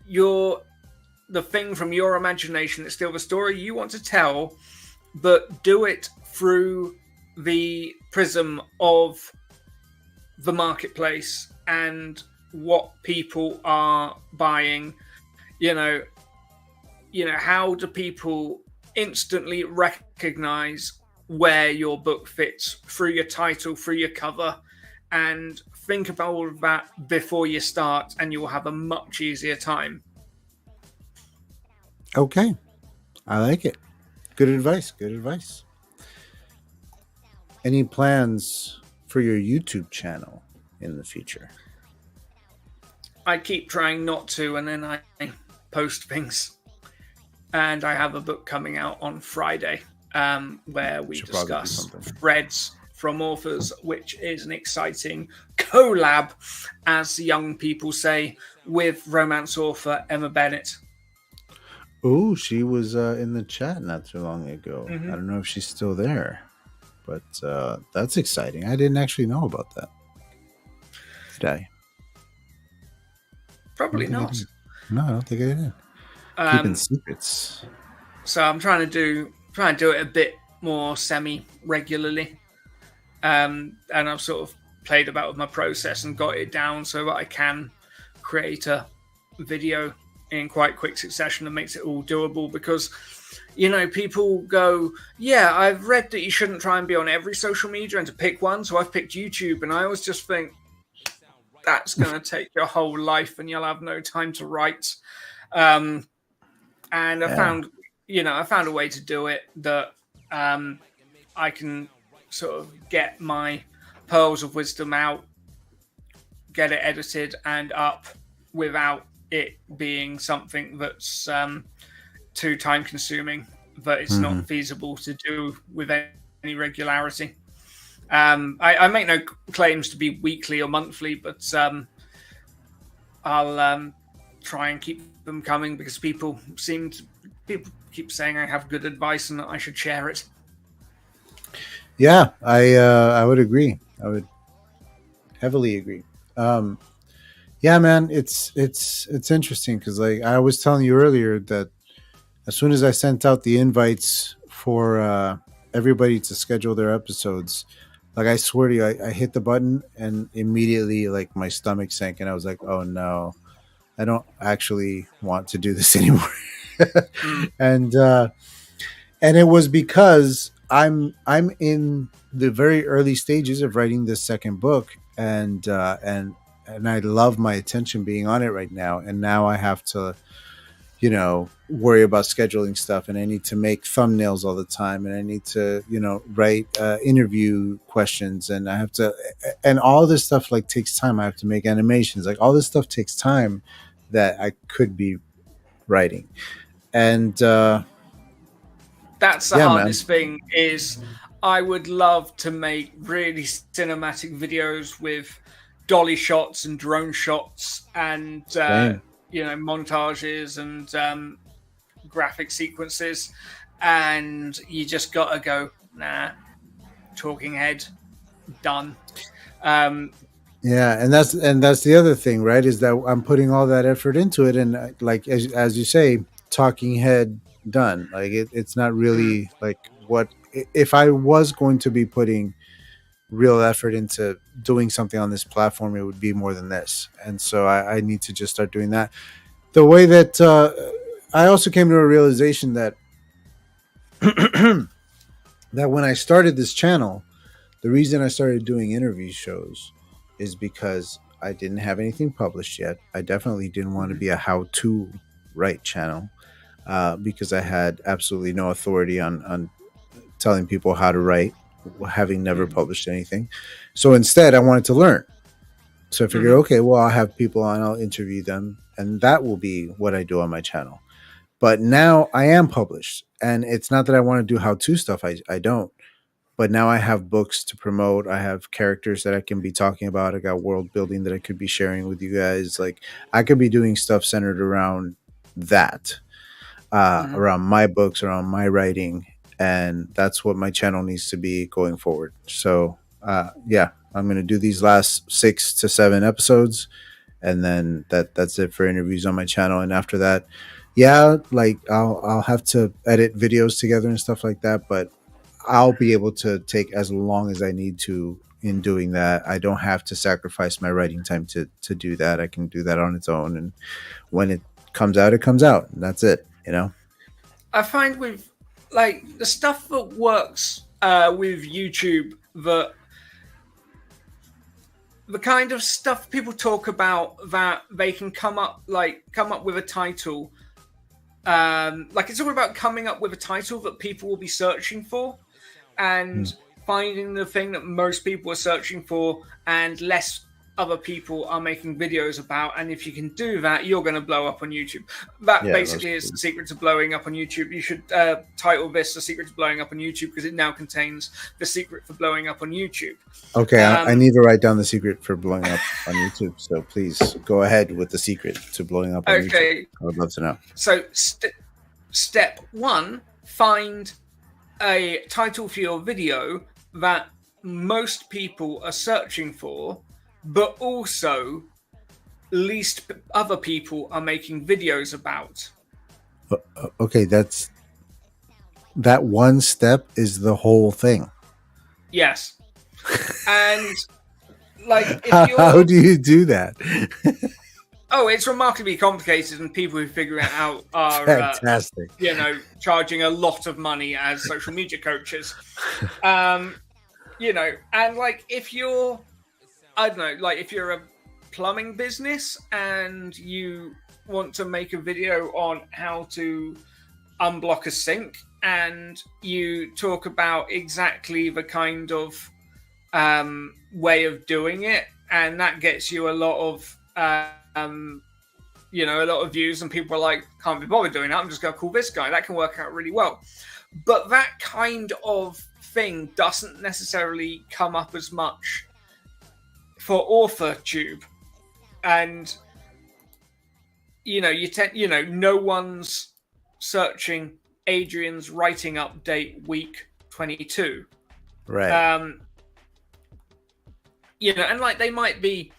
the thing from your imagination. It's still the story you want to tell, but do it through the prism of the marketplace and what people are buying. You know, how do people instantly recognize where your book fits through your title, through your cover, and think about all of that before you start, and you will have a much easier time. Okay, I like it. Good advice. Good advice. Any plans for your YouTube channel in the future? I keep trying not to, and then I post things. And I have a book coming out on Friday, where we Should probably do discuss something. threads from authors, which is an exciting collab, as young people say, with romance author Emma Bennett. Oh, she was in the chat not too long ago. I Mm-hmm. don't know if she's still there, but that's exciting. I didn't actually know about that. Did I? I don't Probably think I not. did. No, I don't think I did. Keeping Um, secrets. so I'm trying to do it a bit more semi regularly, and I've sort of played about with my process and got it down so that I can create a video in quite quick succession that makes it all doable. Because people go, yeah, I've read that you shouldn't try and be on every social media and to pick one, so I've picked YouTube. And I always just think that's going to take your whole life and you'll have no time to write. um, and Yeah. I found a way to do it that I can sort of get my pearls of wisdom out, get it edited and up without it being something that's too time consuming, that it's Mm-hmm. not feasible to do with any regularity. I make no claims to be weekly or monthly, but I'll try and keep them coming because people keep saying I have good advice and that I should share it. Yeah, I would agree. I would heavily agree. Um, yeah, man, it's interesting because like I was telling you earlier that as soon as I sent out the invites for everybody to schedule their episodes, like I swear to you, I hit the button and immediately like my stomach sank and I was like, oh no, I don't actually want to do this anymore. Mm. and it was because I'm in the very early stages of writing this second book, and I love my attention being on it right now. And now I have to, worry about scheduling stuff, and I need to make thumbnails all the time, and I need to, write interview questions, and I have to, and all this stuff like takes time. I have to make animations, like all this stuff takes time that I could be writing, and That's the yeah, man, hardest thing. Is I would love to make really cinematic videos with dolly shots and drone shots and same. montages and graphic sequences, and you just gotta go, nah, talking head, done. Um, Yeah, and that's the other thing, right? Is that I'm putting all that effort into it, and like as you say, talking head done. Like it's not mm, really like what if I was going to be putting real effort into doing something on this platform, it would be more than this, and so I need to just start doing that. The way that I also came to a realization that that when I started this channel, the reason I started doing interview shows is because I didn't have anything published yet. I definitely didn't want to mhm, be a how-to write channel because I had absolutely no authority on telling people how to write, having never mhm, published anything. So instead, I wanted to learn. So I figured, mhm. okay, well, I'll have people on, I'll interview them, and that will be what I do on my channel. But now I am published, and it's not that I want to do how-to stuff. I don't. But now I have books to promote. I have characters that I can be talking about. I got world building that I could be sharing with you guys. Like I could be doing stuff centered around that, Mhm. around my books, around my writing, and that's what my channel needs to be going forward. So yeah, I'm gonna do these last 6 to 7 episodes, and then that's it for interviews on my channel. And after that, yeah, like I'll have to edit videos together and stuff like that, but I'll be able to take as long as I need to in doing that. I don't have to sacrifice my writing time to do that. I can do that on its own, and when it comes out, it comes out, and that's it. You know. I find with like the stuff that works with YouTube, that the kind of stuff people talk about, that they can come up with a title, like it's all about coming up with a title that people will be searching for, and finding the thing that most people are searching for and less other people are making videos about. And if you can do that, you're going to blow up on YouTube. That basically is the secret to blowing up on YouTube. You should title this "The Secret to Blowing Up on YouTube" because it now contains the secret for blowing up on YouTube. Okay, I need to write down the secret for blowing up on YouTube. So please go ahead with the secret to blowing up on YouTube. I would love to know. So step 1, find a title for your video that most people are searching for, but also least other people are making videos about. Okay, that one step is the whole thing. Yes. And like, how do you do that? Oh, it's remarkably complicated, and people who figure it out are fantastic. Charging a lot of money as social media coaches. And like if you're, I don't know, like if you're a plumbing business and you want to make a video on how to unblock a sink, and you talk about exactly the kind of way of doing it, and that gets you a lot of a lot of views, and people are like, can't be bothered doing that, I'm just going to call this guy. That can work out really well. But that kind of thing doesn't necessarily come up as much for AuthorTube. And no one's searching Adrian's writing update week 22. Right. And like they might be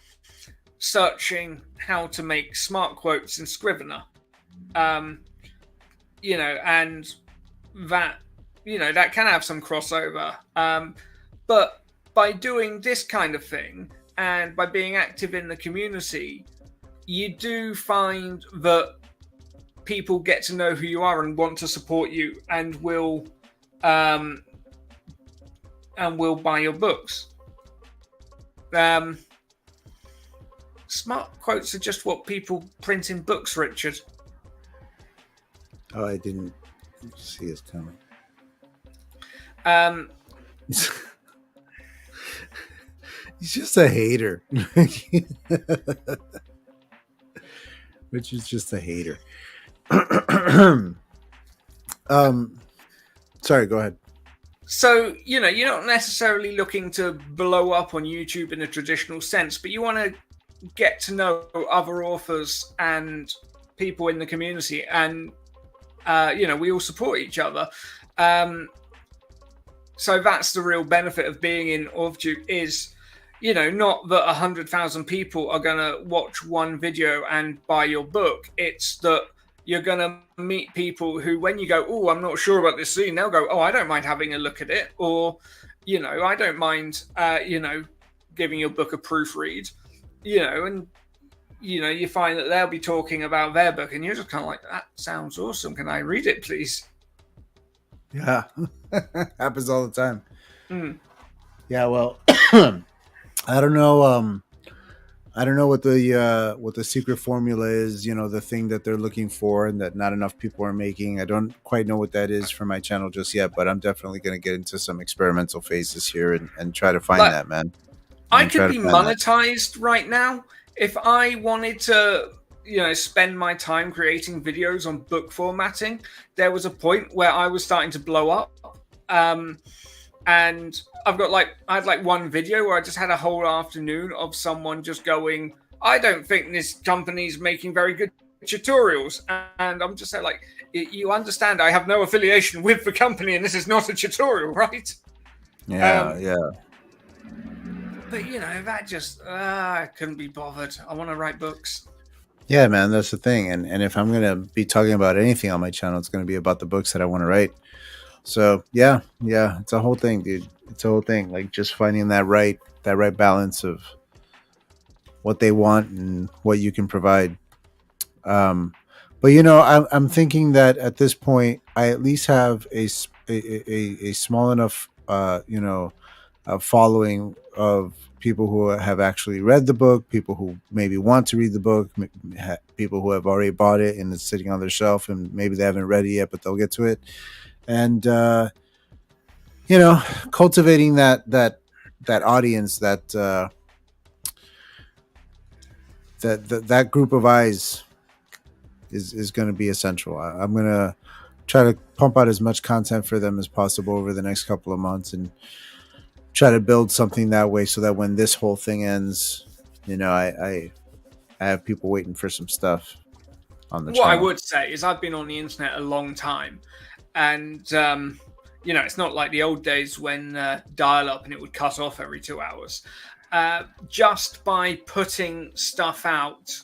searching how to make smart quotes in Scrivener. And that that can have some crossover. But by doing this kind of thing and by being active in the community, you do find that people get to know who you are and want to support you, and will buy your books. Smart quotes are just what people print in books, Richard. Oh, I didn't see us coming. He's just a hater. Which is just a hater. Sorry, go ahead. So, you're not necessarily looking to blow up on YouTube in a traditional sense, but you want to get to know other authors and people in the community, and we all support each other. So that's the real benefit of being in AuthorTube, is not that 100,000 people are going to watch one video and buy your book. It's that you're going to meet people who, when you go, oh, I'm not sure about this scene, they'll go, oh, I don't mind having a look at it. Or, I don't mind, giving your book a proofread, and, you find that they'll be talking about their book, and you're just kind of like, that sounds awesome. Can I read it, please? Yeah. Happens all the time. Yeah, well, I don't know. I don't know what the secret formula is. The thing that they're looking for and that not enough people are making. I don't quite know what that is for my channel just yet, but I'm definitely going to get into some experimental phases here and try to find that, man. I could be monetized right now if I wanted to. Spend my time creating videos on book formatting. There was a point where I was starting to blow up. And I had one video where I just had a whole afternoon of someone just going, I don't think this company's making very good tutorials. And I'm just like, you understand, I have no affiliation with the company, and this is not a tutorial, right? Yeah. But, that just, I couldn't be bothered. I want to write books. Yeah, man, that's the thing. And if I'm going to be talking about anything on my channel, it's going to be about the books that I want to write. So yeah, it's a whole thing, dude. It's a whole thing. Like just finding that right balance of what they want and what you can provide. Um, but I'm thinking that at this point, I at least have a small enough, following of people who have actually read the book, people who maybe want to read the book, people who have already bought it and it's sitting on their shelf, and maybe they haven't read it yet, but they'll get to it. And you know, cultivating that audience, that group of eyes is going to be essential. I'm going to try to pump out as much content for them as possible over the next couple of months and try to build something that way so that when this whole thing ends, I have people waiting for some stuff on the What I channel. would say is I've been on the internet a long time, and it's not like the old days when dial-up and it would cut off every 2 hours. Just by putting stuff out,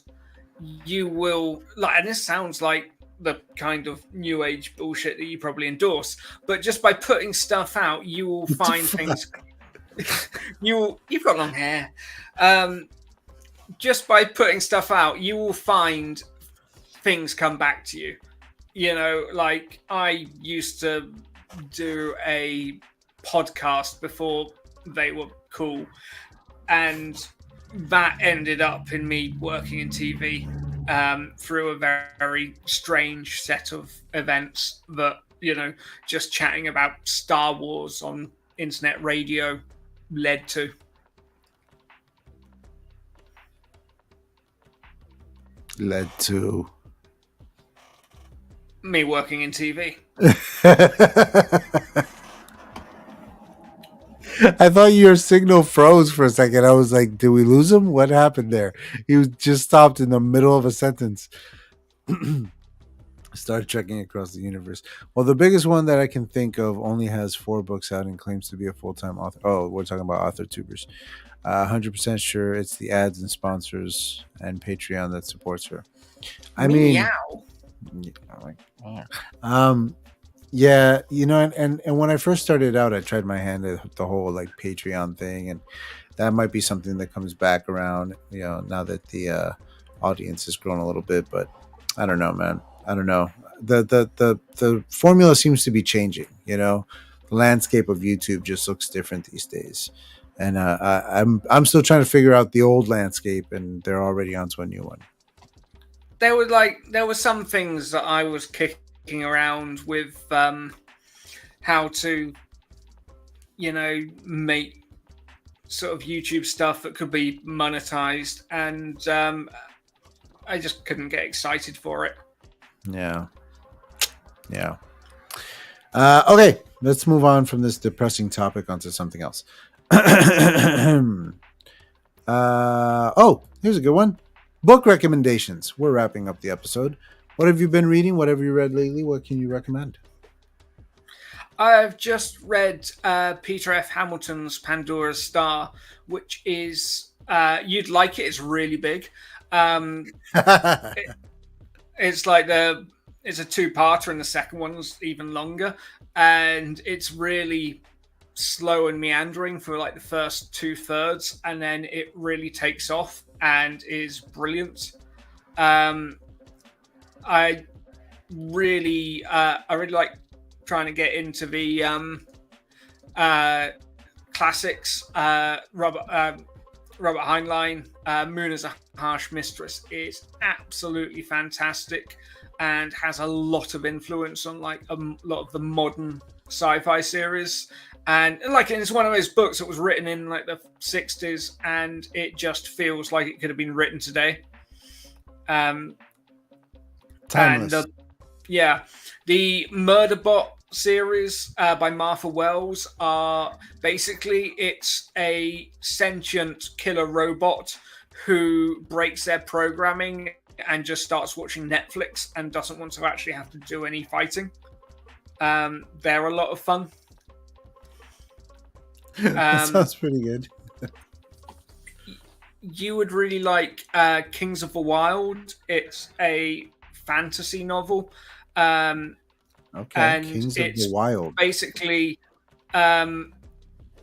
you will like, and this sounds like the kind of new age bullshit that you probably endorse, but just by putting stuff out, you will find things. You've got long hair. Just by putting stuff out, you will find things come back to you. Like I used to do a podcast before they were cool, and that ended up in me working in TV through a very strange set of events that, just chatting about Star Wars on internet radio led to. Led to Me working in TV. I thought your signal froze for a second. I was like, did we lose him? What happened there? He was just stopped in the middle of a sentence. Started trekking across the universe. Well, the biggest one that I can think of only has 4 books out and claims to be a full-time author. Oh, we're talking about author tubers. 100% sure it's the ads and sponsors and Patreon that supports her. I mean, Meow. um, yeah, and when I first started out, I tried my hand at the whole like Patreon thing, and that might be something that comes back around. Now that the audience has grown a little bit, but I don't know, man. I don't know. The formula seems to be changing. The landscape of YouTube just looks different these days, and I'm still trying to figure out the old landscape, and they're already onto a new one. There were some things that I was kicking around with how to make sort of YouTube stuff that could be monetized, and I just couldn't get excited for it. Yeah. Okay, let's move on from this depressing topic onto something else. Here's a good one. Book recommendations. We're wrapping up the episode. What have you been reading? What have you read lately? What can you recommend? I've just read Peter F. Hamilton's Pandora's Star, which is you'd like it. It's really big. It's like it's a two-parter, and the second one's even longer, and it's really slow and meandering for like the first 2/3, and then it really takes off and is brilliant. I really like trying to get into the classics. Robert Heinlein, Moon as a Harsh Mistress is absolutely fantastic and has a lot of influence on like a lot of the modern sci-fi series. And like it's one of those books that was written in like the 60s, and it just feels like it could have been written today. Timeless. And the Murderbot series by Martha Wells are basically it's a sentient killer robot who breaks their programming and just starts watching Netflix and doesn't want to actually have to do any fighting. They're a lot of fun. That sounds pretty good. You would really like Kings of the Wild. It's a fantasy novel. Okay, and Kings of the it's Wild. basically um,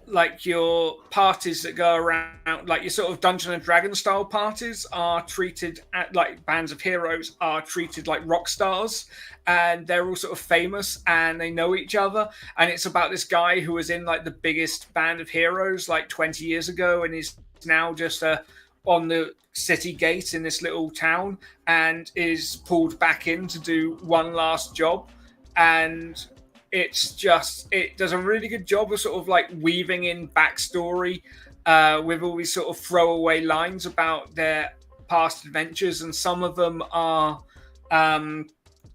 like your parties that go around, like your sort of Dungeon and Dragon style parties, are treated like bands of heroes are treated like rock stars, and they're all sort of famous and they know each other. And it's about this guy who was in like the biggest band of heroes like 20 years ago, and he's now just on the city gate in this little town, and is pulled back in to do one last job. And it does a really good job of sort of like weaving in backstory with all these sort of throwaway lines about their past adventures, and some of them are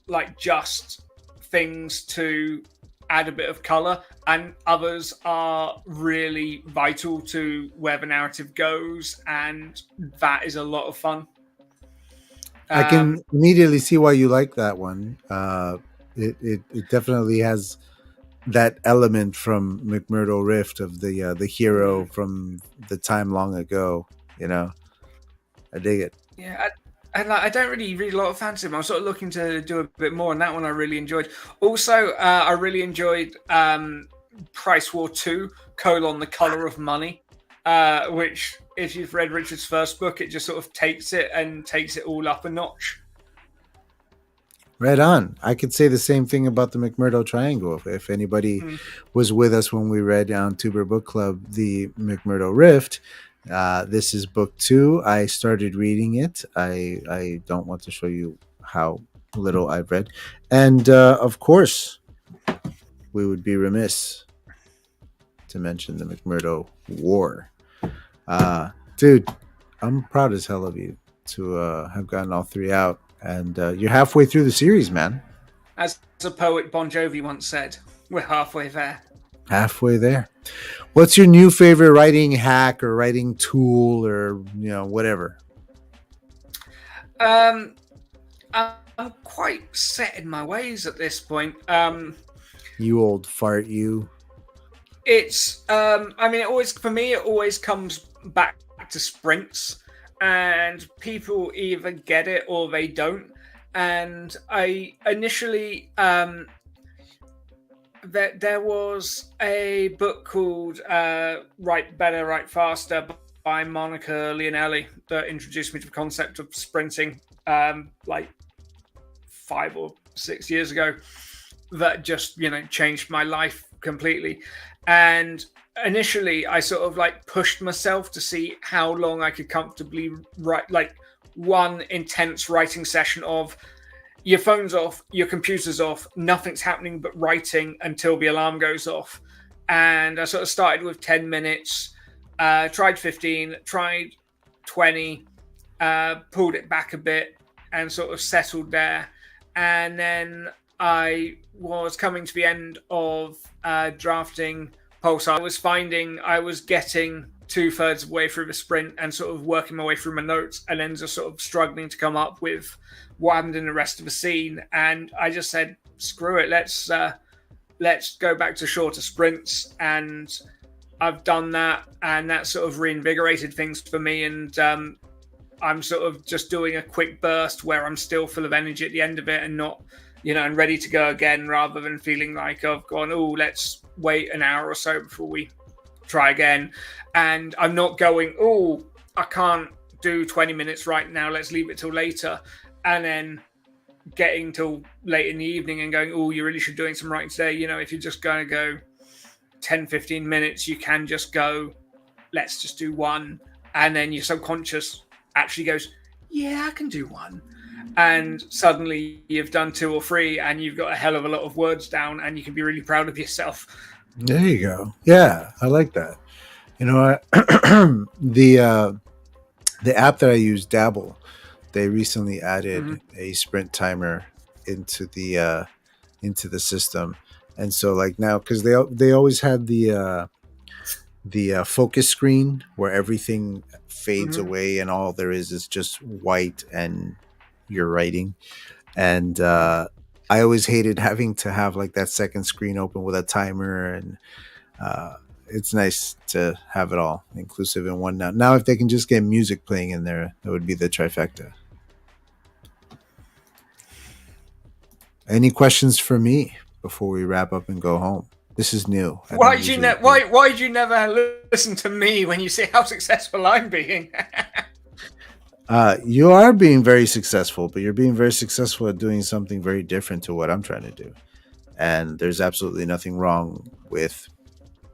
like just things to add a bit of color, and others are really vital to where the narrative goes, and that is a lot of fun. I can um, immediately see why you like that one. It definitely has that element from McMurdo Rift of the hero mm. from the time long ago. You know, I dig it. Yeah, and like, I don't really read a lot of fantasy. I'm sort of looking to do a bit more, and that one I really enjoyed. Also, I really enjoyed Price War 2: The Color of Money, which, if you've read Richard's first book, it just sort of takes it all up a notch. Right on. I could say the same thing about the McMurdo Triangle. If anybody Mm. was with us when we read on Tuber Book Club the McMurdo Rift, this is book 2. I started reading it. I don't want to show you how little I've read, and of course, we would be remiss to mention the McMurdo War. Dude, I'm proud as hell of you to have gotten all 3 out, and you're halfway through the series, man. As a poet Bon Jovi once said, we're halfway there. Halfway there. What's your new favorite writing hack or writing tool or whatever? Um, I'm quite set in my ways at this point. You old fart, you. It's I mean, it always comes back to sprints, and people either get it or they don't. And I initially there was a book called Write Better, Write Faster by Monica Leonelli that introduced me to the concept of sprinting like 5 or 6 years ago. That just changed my life completely. And initially I sort of like pushed myself to see how long I could comfortably write, like one intense writing session of your phone's off, your computer's off, nothing's happening but writing until the alarm goes off. And I sort of started with 10 minutes, tried 15, tried 20, pulled it back a bit and sort of settled there. And then I was coming to the end of drafting Pulsar. I was finding I was getting 2/3 of the way through the sprint and sort of working my way through my notes, and then just sort of struggling to come up with what happened in the rest of the scene. And I just said, screw it, let's go back to shorter sprints. And I've done that, and that sort of reinvigorated things for me. And I'm sort of just doing a quick burst where I'm still full of energy at the end of it and not, and ready to go again, rather than feeling like I've gone, oh, let's wait an hour or so before we try again. And I'm not going, oh, I can't do 20 minutes right now, let's leave it till later. And then getting till late in the evening and going, oh, you really should be doing some writing today. If you're just going to go 10, 15 minutes, you can just go, let's just do one. And then your subconscious actually goes, yeah, I can do one. And suddenly you've done 2 or 3 and you've got a hell of a lot of words down, and you can be really proud of yourself. There you go. Yeah, I like that. The app that I use, Dabble, they recently added a sprint timer into the system, and so like now, because they always had the focus screen where everything fades away and all there is just white and you're writing, and I always hated having to have like that second screen open with a timer, and it's nice to have it all inclusive in one now. Now, if they can just get music playing in there, that would be the trifecta. Any questions for me? before we wrap up and go home? This is new. I don't Why'd you usually do. why'd you never listen to me when you say how successful I'm being? You are being very successful, but you're being very successful at doing something very different to what I'm trying to do. And there's absolutely nothing wrong with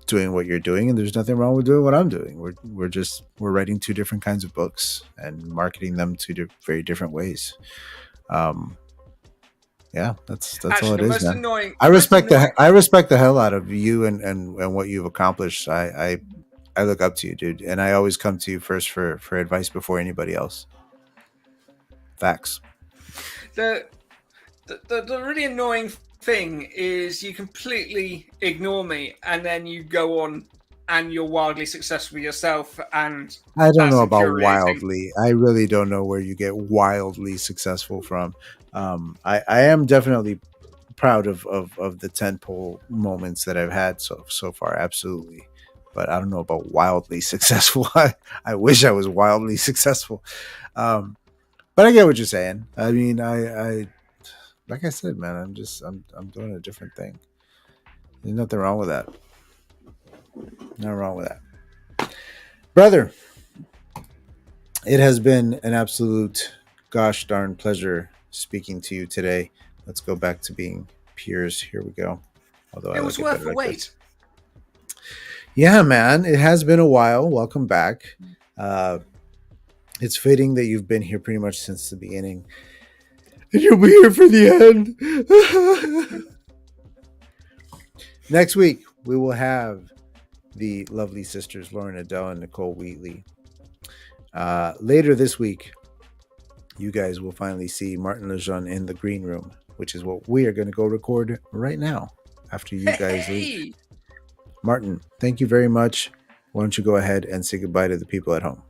doing what you're doing, and there's nothing wrong with doing what I'm doing. We're writing two different kinds of books and marketing them two very different ways. Um, yeah, that's all Actually, it the is, most man. annoying, I the most respect annoying. the hell out of you and what you've accomplished. I look up to you, dude, and I always come to you first for advice before anybody else. Facts. The, the really annoying thing is you completely ignore me and then you go on and you're wildly successful yourself, and I don't that's know about infuriating. wildly. I really don't know where you get wildly successful from. I am definitely proud of the tentpole moments that I've had so far. Absolutely, but I don't know about wildly successful. I wish I was wildly successful, but I get what you're saying. I mean, I like I said, man. I'm doing a different thing. There's nothing wrong with that. Nothing wrong with that, brother. It has been an absolute gosh darn pleasure speaking to you today. Let's go back to being peers. Here we go. Although I It like was it worth better the like this. wait. Yeah, man. It has been a while. Welcome back. Uh, it's fitting that you've been here pretty much since the beginning. And you'll be here for the end. Next week, we will have the lovely sisters Lauren Adele and Nicole Wheatley. Later this week, you guys will finally see Martin Lejeune in the green room, which is what we are going to go record right now after you guys leave. Hey, Martin, thank you very much. Why don't you go ahead and say goodbye to the people at home?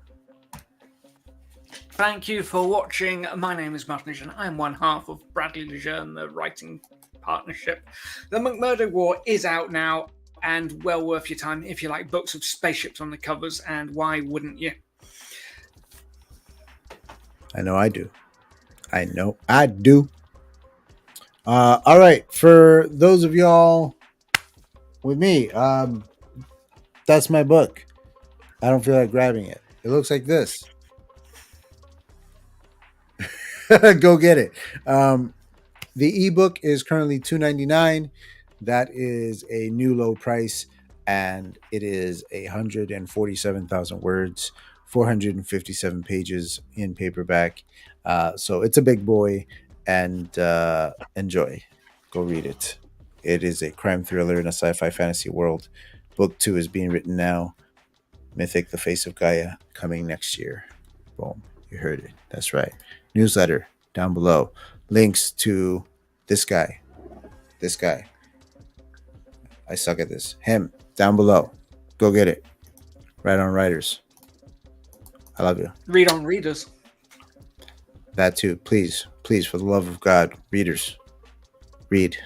thank you for watching. My name is Martin Lejeune. I'm one half of Bradley Lejeune, the writing partnership. The McMurdo War is out now and well worth your time if you like books with spaceships on the covers, and why wouldn't you? I know I do. I know I do. All right. For those of y'all with me, that's my book. I don't feel like grabbing it. It looks like this. Go get it. The ebook is currently $2.99. That is a new low price, and it is 147,000 words, 457 pages in paperback. So it's a big boy, and enjoy. Go read it. It is a crime thriller in a sci-fi fantasy world. Book 2 is being written now. Mythic, The Face of Gaia, coming next year. Boom. You heard it. That's right. Newsletter down below. Links to this guy. This guy. I suck at this. Him. Down below. Go get it. Right on Writers. I love you. Read on readers. That too. Please, please, for the love of God, readers, read.